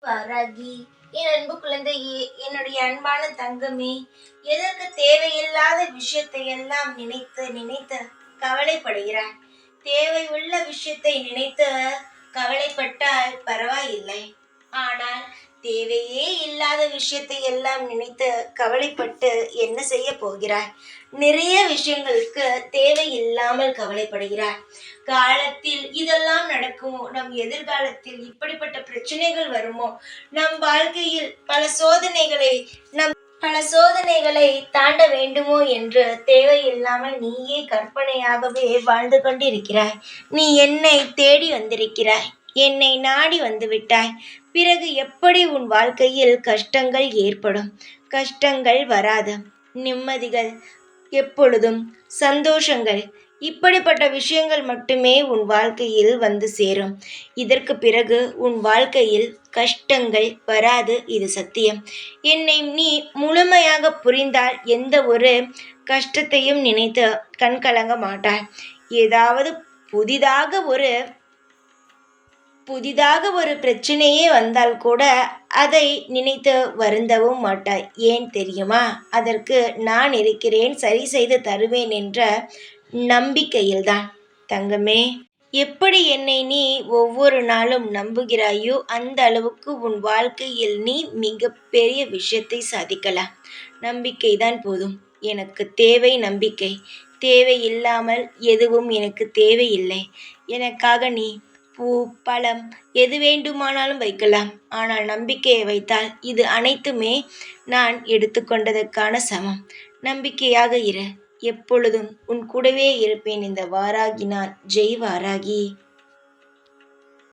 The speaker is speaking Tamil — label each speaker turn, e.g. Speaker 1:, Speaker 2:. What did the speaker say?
Speaker 1: வாராகி, என் அன்பு குழந்தையே, என்னுடைய அன்பான தங்கமே, எதற்கு தேவையில்லாத விஷயத்தை எல்லாம் நினைத்து நினைத்து கவலைப்படுகிறாய்? தேவை உள்ள விஷயத்தை நினைத்து கவலைப்பட்டால் பரவாயில்லை. ஆனால் தேவையே இல்லாத விஷயத்தை எல்லாம் நினைத்து கவலைப்பட்டு என்ன செய்ய போகிறாய்? நிறைய விஷயங்களுக்கு தேவையில்லாமல் கவலைப்படுகிறாய். காலத்தில் இதெல்லாம் நடக்குமோ, நம் எதிர்காலத்தில் இப்படிப்பட்ட பிரச்சனைகள் வருமோ, நம் வாழ்க்கையில் பல சோதனைகளை தாண்ட வேண்டுமோ என்று தேவையில்லாமல் நீயே கற்பனையாகவே வாழ்ந்து கொண்டிருக்கிறாய். நீ என்னை தேடி வந்திருக்கிறாய், என்னை நாடி வந்துவிட்டாய். பிறகு எப்படி உன் வாழ்க்கையில் கஷ்டங்கள் ஏற்படும்? கஷ்டங்கள் வராது. நிம்மதிகள், எப்பொழுதும் சந்தோஷங்கள், இப்படிப்பட்ட விஷயங்கள் மட்டுமே உன் வாழ்க்கையில் வந்து சேரும். இதற்கு பிறகு உன் வாழ்க்கையில் கஷ்டங்கள் வராது, இது சத்தியம். என்னை நீ முழுமையாக புரிந்தால் எந்த ஒரு கஷ்டத்தையும் நினைத்து கண்கலங்க மாட்டாய். ஏதாவது புதிதாக ஒரு பிரச்சனையே வந்தால் கூட அதை நினைத்து வருந்தவும் மாட்டாய். ஏன் தெரியுமா? அதற்கு நான் இருக்கிறேன், சரி செய்து தருவேன் என்ற நம்பிக்கையில்தான். தங்கமே, எப்படி என்னை நீ ஒவ்வொரு நாளும் நம்புகிறாயோ அந்த அளவுக்கு உன் வாழ்க்கையில் நீ மிகப்பெரிய விஷயத்தை சாதிக்கலாம். நம்பிக்கைதான் போதும். எனக்கு தேவை நம்பிக்கை. தேவையில்லாமல் எதுவும் எனக்கு தேவையில்லை. எனக்காக நீ பூ, பழம் எது வேண்டுமானாலும் வைக்கலாம். ஆனால் நம்பிக்கையை வைத்தால் இது அனைத்துமே நான் எடுத்துக்கொண்டதற்கான சமம். நம்பிக்கையாக இரு. எப்பொழுதும் உன் கூடவே இருப்பேன். இந்த வாராகி நான். ஜெய் வாராகி.